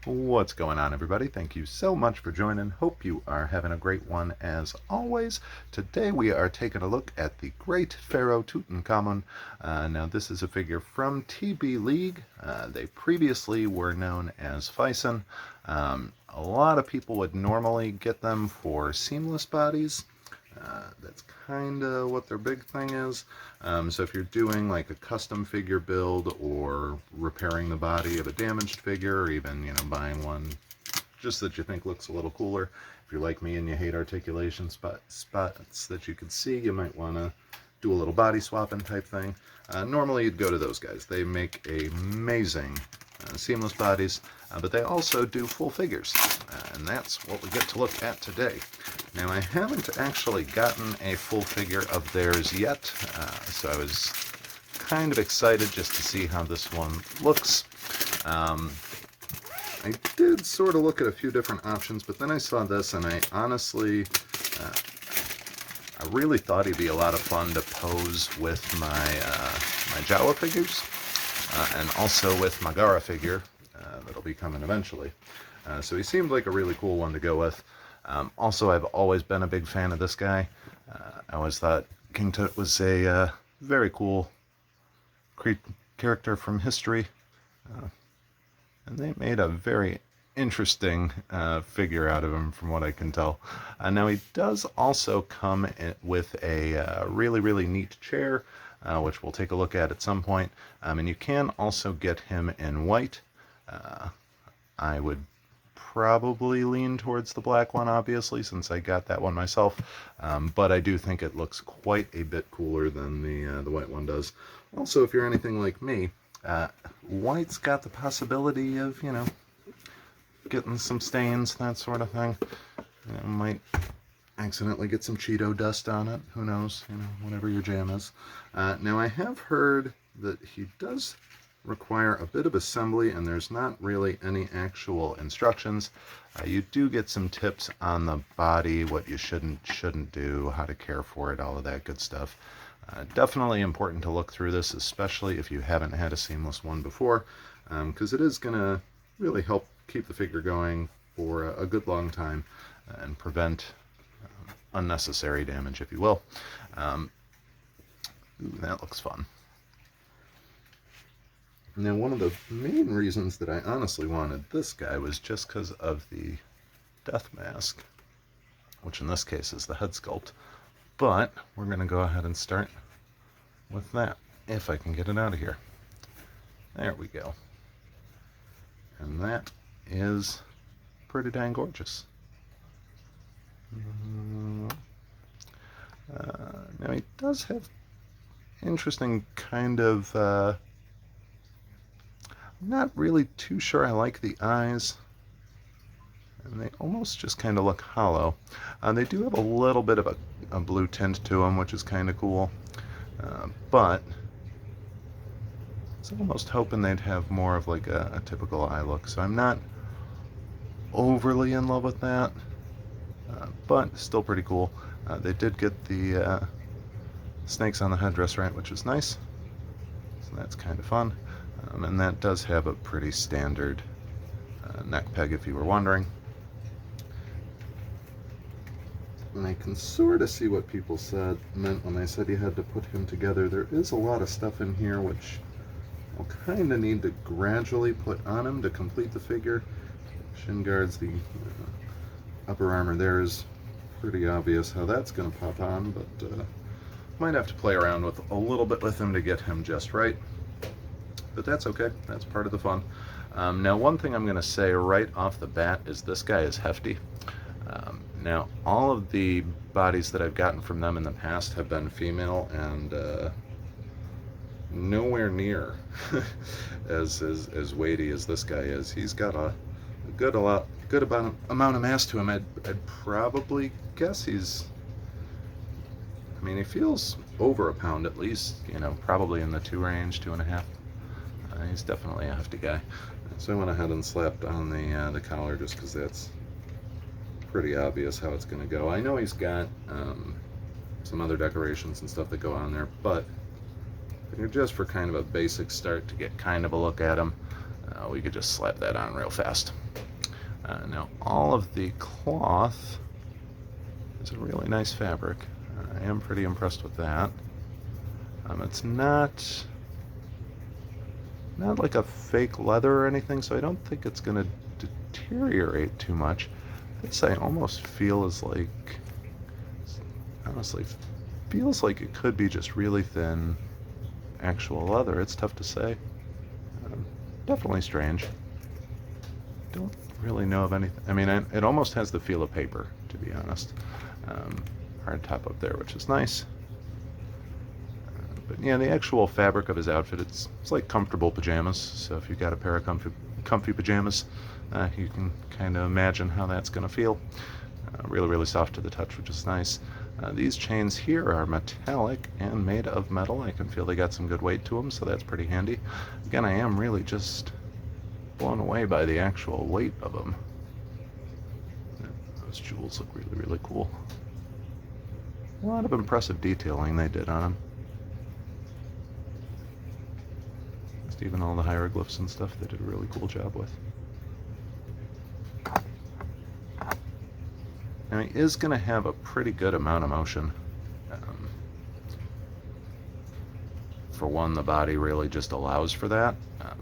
What's going on, everybody? Thank you so much for joining. Hope you are having a great one as always. Today we are taking a look at the great Pharaoh Tutankhamun. Now this is a figure from TBLeague. They previously were known as Phison. A lot of people would normally get them for seamless bodies. That's kind of what their big thing is. So if you're doing like a custom figure build or repairing the body of a damaged figure, or even, buying one just that you think looks a little cooler, if you're like me and you hate articulation spots that you can see, you might want to do a little body swapping type thing. Normally you'd go to those guys. They make amazing seamless bodies, but they also do full figures, and that's what we get to look at today. Now, I haven't actually gotten a full figure of theirs yet, so I was kind of excited just to see how this one looks. I did sort of look at a few different options, but then I saw this, and I honestly, I really thought he'd be a lot of fun to pose with my Jawa figures, and also with my Gara figure that'll be coming eventually. So he seemed like a really cool one to go with. Also, I've always been a big fan of this guy. I always thought King Tut was a very cool character from history, and they made a very interesting figure out of him from what I can tell. Now he does also come with a really, really neat chair, which we'll take a look at some point. And you can also get him in white. I would probably lean towards the black one, obviously, since I got that one myself. But I do think it looks quite a bit cooler than the white one does. Also, if you're anything like me, white's got the possibility of, getting some stains, that sort of thing. Might accidentally get some Cheeto dust on it. Who knows? Whatever your jam is. Now, I have heard that he does require a bit of assembly, and there's not really any actual instructions. You do get some tips on the body, what you shouldn't do, how to care for it, all of that good stuff. Definitely important to look through this, especially if you haven't had a seamless one before, because it is going to really help keep the figure going for a good long time and prevent unnecessary damage, if you will. Ooh, that looks fun. Now, one of the main reasons that I honestly wanted this guy was just because of the death mask, which in this case is the head sculpt. But we're going to go ahead and start with that, if I can get it out of here. There we go. And that is pretty dang gorgeous. Now, he does have interesting kind of... I'm not really too sure I like the eyes, and they almost just kind of look hollow. They do have a little bit of a blue tint to them, which is kind of cool, but I was almost hoping they'd have more of like a typical eye look, so I'm not overly in love with that, but still pretty cool. They did get the snakes on the headdress right, which is nice, so that's kind of fun. And that does have a pretty standard neck peg, if you were wondering. And I can sort of see what people meant when they said you had to put him together. There is a lot of stuff in here which I'll kind of need to gradually put on him to complete the figure. Shin Guards, the upper armor there is pretty obvious how that's going to pop on, but might have to play around with a little bit with him to get him just right. But that's okay. That's part of the fun. Now, one thing I'm going to say right off the bat is this guy is hefty. Now, all of the bodies that I've gotten from them in the past have been female, and nowhere near as weighty as this guy is. He's got a good amount of mass to him. I'd probably guess he's... I mean, he feels over a pound at least. Probably in the 2 range, 2.5. He's definitely a hefty guy. So I went ahead and slapped on the collar just because that's pretty obvious how it's going to go. I know he's got some other decorations and stuff that go on there, but just for kind of a basic start to get kind of a look at him, we could just slap that on real fast. Now all of the cloth is a really nice fabric. I am pretty impressed with that. It's not like a fake leather or anything, so I don't think it's going to deteriorate too much. I'd say I almost feel as like, honestly, feels like it could be just really thin actual leather. It's tough to say. Definitely strange. Don't really know of anything. I mean, it almost has the feel of paper, to be honest. Hard top up there, which is nice. But yeah, the actual fabric of his outfit, it's like comfortable pajamas. So if you've got a pair of comfy pajamas, you can kind of imagine how that's going to feel. Really soft to the touch, which is nice. These chains here are metallic and made of metal. I can feel they got some good weight to them, so that's pretty handy. Again, I am really just blown away by the actual weight of them. Those jewels look really cool. A lot of impressive detailing they did on them. Just even all the hieroglyphs and stuff, they did a really cool job with. Now he is going to have a pretty good amount of motion. For one, the body really just allows for that,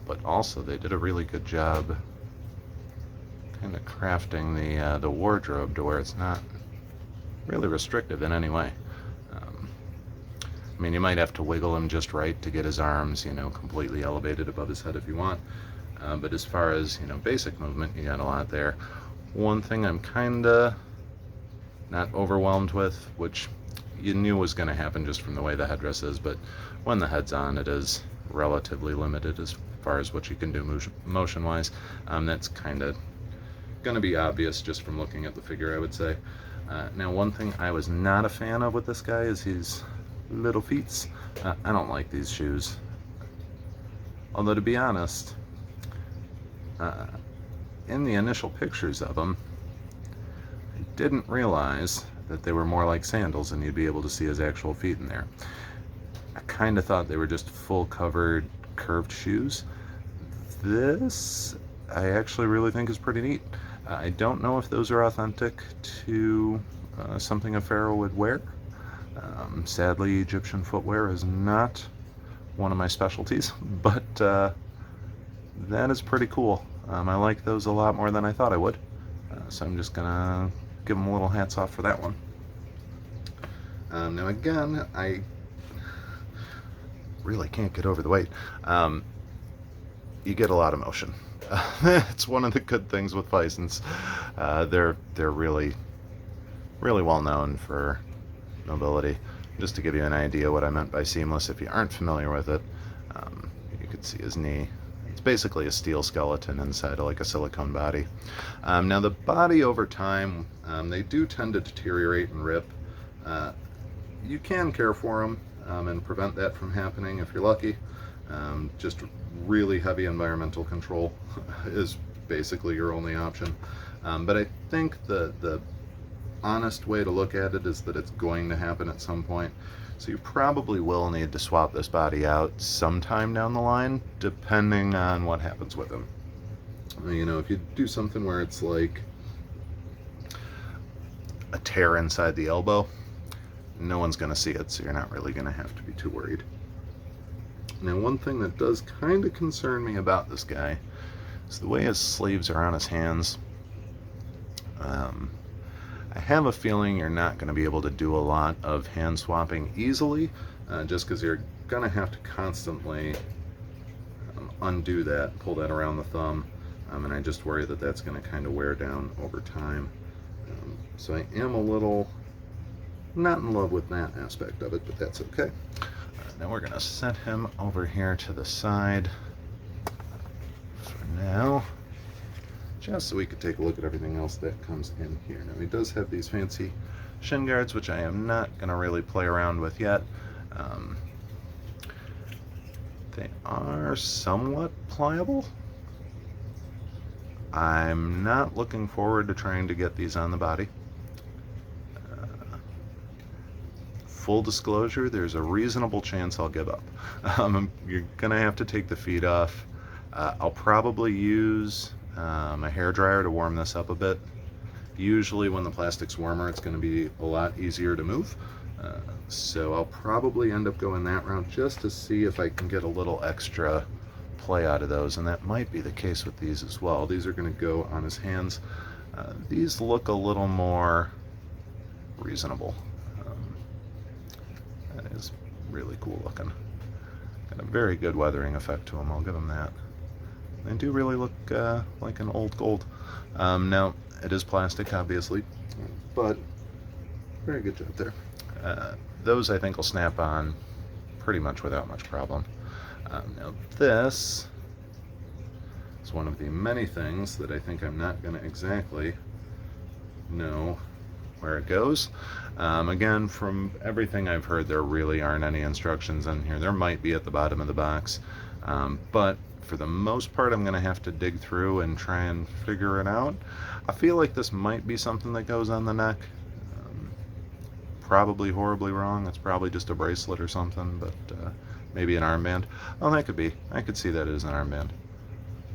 but also they did a really good job kind of crafting the wardrobe to where it's not really restrictive in any way. I mean, you might have to wiggle him just right to get his arms, completely elevated above his head if you want. But as far as, basic movement, you got a lot there. One thing I'm kind of not overwhelmed with, which you knew was going to happen just from the way the headdress is, but when the head's on, it is relatively limited as far as what you can do motion-wise. That's kind of going to be obvious just from looking at the figure, I would say. Now, one thing I was not a fan of with this guy is his little feet. I don't like these shoes. Although, to be honest, in the initial pictures of them, I didn't realize that they were more like sandals and you'd be able to see his actual feet in there. I kind of thought they were just full covered curved shoes. This I actually really think is pretty neat. I don't know if those are authentic to something a pharaoh would wear. Sadly, Egyptian footwear is not one of my specialties, but that is pretty cool. I like those a lot more than I thought I would. So I'm just gonna give them a little hats off for that one. Now again, I really can't get over the weight. You get a lot of motion. It's one of the good things with Bisons. They're really well known for mobility. Just to give you an idea what I meant by seamless, if you aren't familiar with it, you could see his knee. It's basically a steel skeleton inside of like a silicone body. Now the body over time, they do tend to deteriorate and rip. You can care for them and prevent that from happening if you're lucky. Just really heavy environmental control is basically your only option. But I think the honest way to look at it is that it's going to happen at some point. So you probably will need to swap this body out sometime down the line, depending on what happens with him. If you do something where it's like a tear inside the elbow, no one's going to see it, so you're not really going to have to be too worried. Now, one thing that does kind of concern me about this guy is the way his sleeves are on his hands. I have a feeling you're not going to be able to do a lot of hand swapping easily, just because you're going to have to constantly undo that, pull that around the thumb, and I just worry that that's going to kind of wear down over time. So I am a little not in love with that aspect of it, but that's okay. Now we're going to set him over here to the side for now, just so we could take a look at everything else that comes in here. Now he does have these fancy shin guards, which I am not going to really play around with yet. They are somewhat pliable. I'm not looking forward to trying to get these on the body. Full disclosure, there's a reasonable chance I'll give up. You're gonna have to take the feet off. I'll probably use my hair dryer to warm this up a bit. Usually when the plastic's warmer, it's going to be a lot easier to move. So I'll probably end up going that route just to see if I can get a little extra play out of those, and that might be the case with these as well. These are going to go on his hands. These look a little more reasonable. That is really cool looking. Got a very good weathering effect to them, I'll give them that. They do really look like an old gold. Now, it is plastic, obviously, but very good job there. Those I think will snap on pretty much without much problem. Now this is one of the many things that I think I'm not going to exactly know where it goes. Again, from everything I've heard, there really aren't any instructions in here. There might be at the bottom of the box, but for the most part I'm going to have to dig through and try and figure it out. I feel like this might be something that goes on the neck. Probably horribly wrong. It's probably just a bracelet or something, but maybe an armband. Oh, that could be. I could see that as an armband.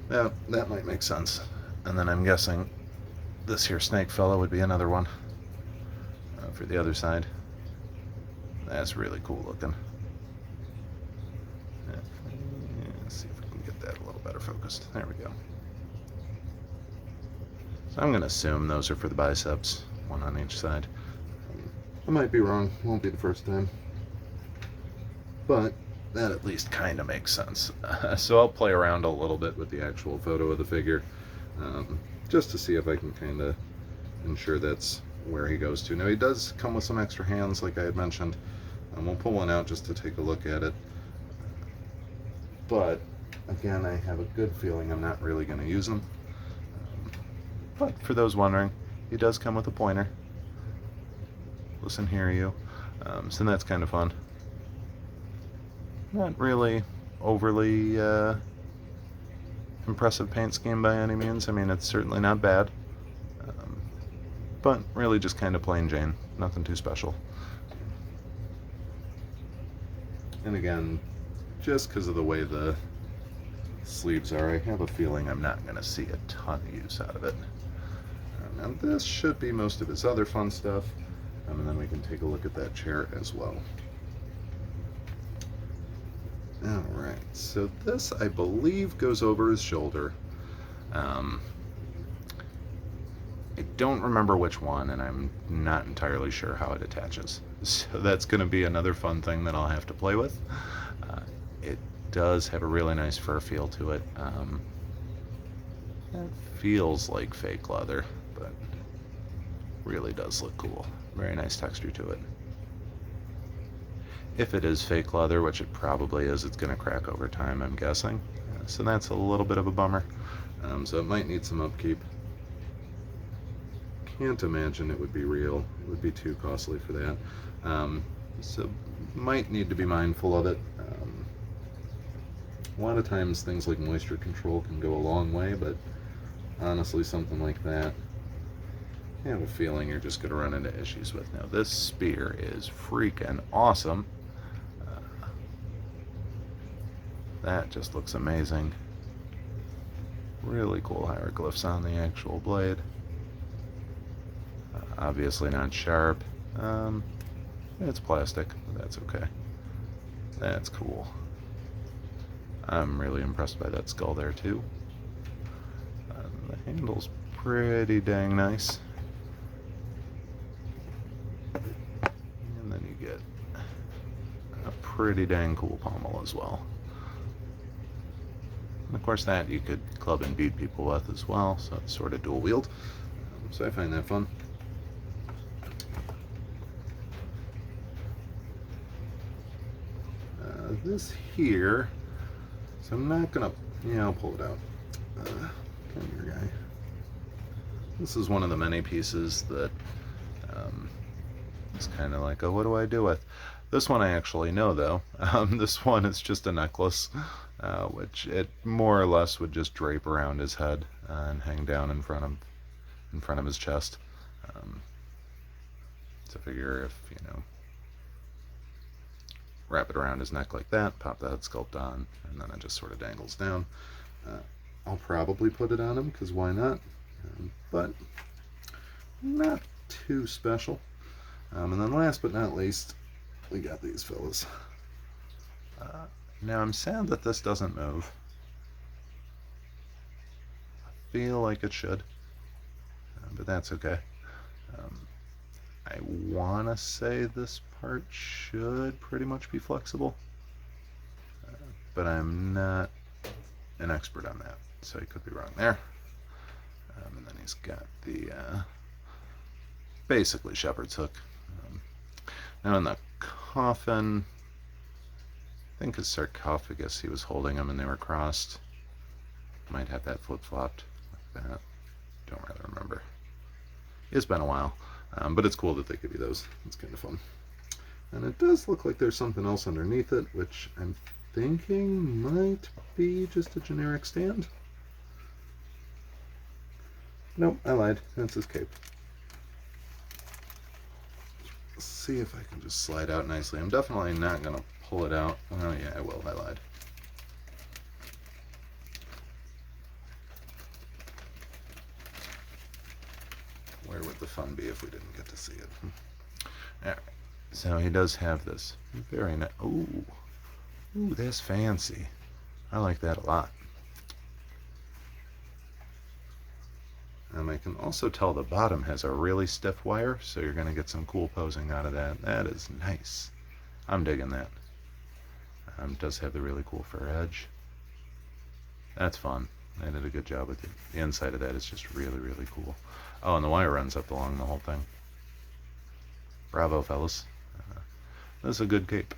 Yeah, that might make sense. And then I'm guessing this here snake fella would be another one for the other side. That's really cool looking. Let's see if we can get that a little better focused. There we go. So I'm going to assume those are for the biceps, one on each side. I might be wrong, won't be the first time, but that at least kind of makes sense. So I'll play around a little bit with the actual photo of the figure, just to see if I can kind of ensure that's where he goes to. Now he does come with some extra hands, like I had mentioned. We'll pull one out just to take a look at it, but again, I have a good feeling I'm not really going to use them. But for those wondering, he does come with a pointer. Listen here, you. So that's kind of fun. Not really overly impressive paint scheme by any means. I mean, it's certainly not bad, but really just kind of plain Jane. Nothing too special. And again, just because of the way the sleeves are, I have a feeling I'm not going to see a ton of use out of it. Now this should be most of his other fun stuff. And then we can take a look at that chair as well. Alright, so this I believe goes over his shoulder. I don't remember which one, and I'm not entirely sure how it attaches. So that's going to be another fun thing that I'll have to play with. It does have a really nice fur feel to it. It feels like fake leather, but really does look cool. Very nice texture to it. If it is fake leather, which it probably is, it's going to crack over time, I'm guessing. So that's a little bit of a bummer. So it might need some upkeep. Can't imagine it would be real. It would be too costly for that. So might need to be mindful of it. A lot of times things like moisture control can go a long way, but honestly something like that, I have a feeling you're just going to run into issues with. Now this spear is freaking awesome. That just looks amazing. Really cool hieroglyphs on the actual blade. Obviously not sharp. It's plastic, but that's okay. That's cool. I'm really impressed by that skull there too. The handle's pretty dang nice. And then you get a pretty dang cool pommel as well. And of course that you could club and beat people with as well, so it's sort of dual wield. So I find that fun. This here, so I'm not gonna, yeah, I'll pull it out. Come here, guy. This is one of the many pieces that it's kind of like, oh, what do I do with? This one I actually know though. This one is just a necklace, which it more or less would just drape around his head and hang down in front of his chest. To figure if, you know, wrap it around his neck like that, pop the head sculpt on, and then it just sort of dangles down. I'll probably put it on him, because why not? But not too special. And then last but not least, we got these fellas. Now I'm sad that this doesn't move. I feel like it should, but that's okay. I want to say this part should pretty much be flexible, but I'm not an expert on that, so I could be wrong there. And then he's got the basically shepherd's hook. Now in the coffin, I think his sarcophagus, he was holding them and they were crossed. Might have that flip-flopped like that. Don't really remember. It's been a while, but it's cool that they give you those. It's kind of fun. And it does look like there's something else underneath it, which I'm thinking might be just a generic stand. Nope, I lied. That's his cape. Let's see if I can just slide out nicely. I'm definitely not going to pull it out. Oh yeah, I will. I lied. Where would the fun be if we didn't get to see it? Alright, so he does have this very nice. Ooh, that's fancy. I like that a lot. I can also tell the bottom has a really stiff wire, so you're going to get some cool posing out of that. That is nice. I'm digging that. It does have the really cool fur edge. That's fun. They did a good job with it. The inside of that is just really, really cool. Oh, and the wire runs up along the whole thing. Bravo, fellas. This is a good cape.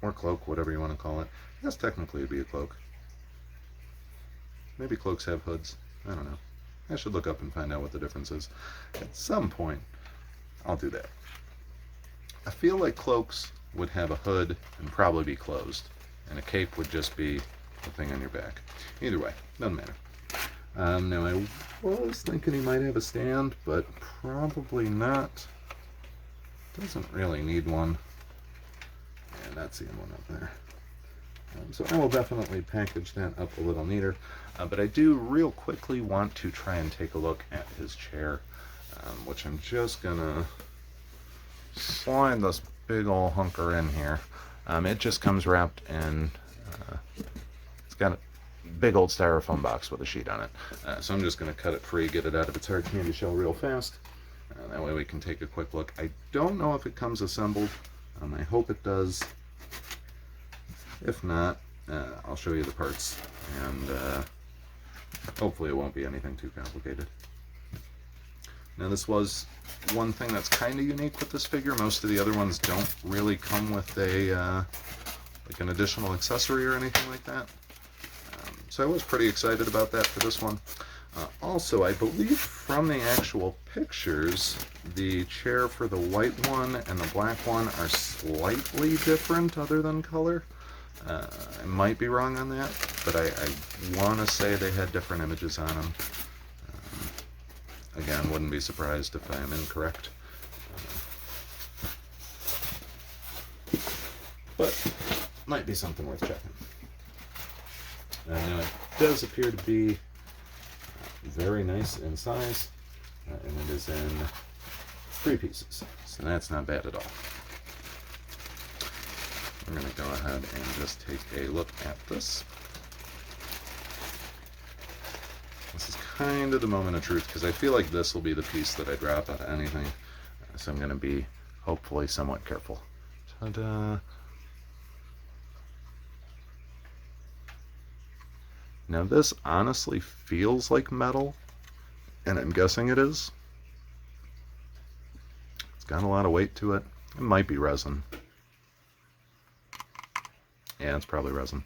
Or cloak, whatever you want to call it. I guess technically it'd be a cloak. Maybe cloaks have hoods. I don't know. I should look up and find out what the difference is. At some point, I'll do that. I feel like cloaks would have a hood and probably be closed, and a cape would just be the thing on your back. Either way, doesn't matter. Now I was thinking he might have a stand, but probably not. Doesn't really need one. Yeah, not seeing one up there. So I will definitely package that up a little neater. But I do real quickly want to try and take a look at his chair, which I'm just gonna slide this big old hunker in here. It just comes wrapped in, it's got a big old styrofoam box with a sheet on it. So I'm just gonna cut it free, get it out of its hard candy shell real fast. That way we can take a quick look. I don't know if it comes assembled. I hope it does. If not, I'll show you the parts, and hopefully it won't be anything too complicated. Now this was one thing that's kind of unique with this figure. Most of the other ones don't really come with a like an additional accessory or anything like that. So I was pretty excited about that for this one. Also, I believe from the actual pictures, the chair for the white one and the black one are slightly different other than color. I might be wrong on that, but I want to say they had different images on them. Again, wouldn't be surprised if I am incorrect. But might be something worth checking. Now it does appear to be very nice in size, and it is in 3 pieces, so that's not bad at all. We're going to go ahead and just take a look at this. This is kind of the moment of truth, because I feel like this will be the piece that I drop out of anything, so I'm going to be hopefully somewhat careful. Ta-da! Now this honestly feels like metal, and I'm guessing it is. It's got a lot of weight to it. It might be resin. Yeah, it's probably resin.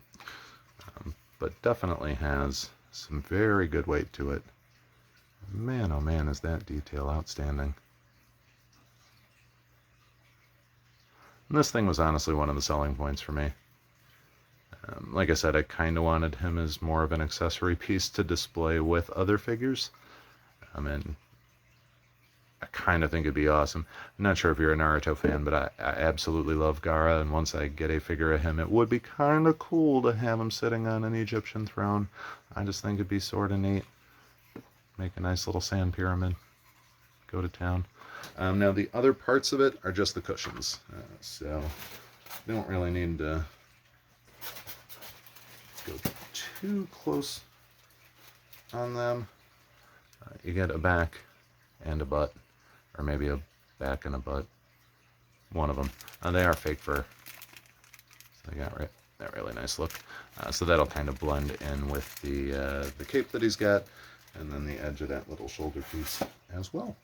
But definitely has some very good weight to it. Man, oh man, is that detail outstanding. And this thing was honestly one of the selling points for me. Like I said, I kind of wanted him as more of an accessory piece to display with other figures. And I kind of think it'd be awesome. I'm not sure if you're a Naruto fan, but I absolutely love Gaara, and once I get a figure of him, it would be kind of cool to have him sitting on an Egyptian throne. I just think it'd be sort of neat. Make a nice little sand pyramid. Go to town. Now the other parts of it are just the cushions, so we don't really need to go too close on them. You get a back and a butt, or maybe a back and a butt, one of them. They are fake fur, so they got that really nice look. So that'll kind of blend in with the cape that he's got, and then the edge of that little shoulder piece as well.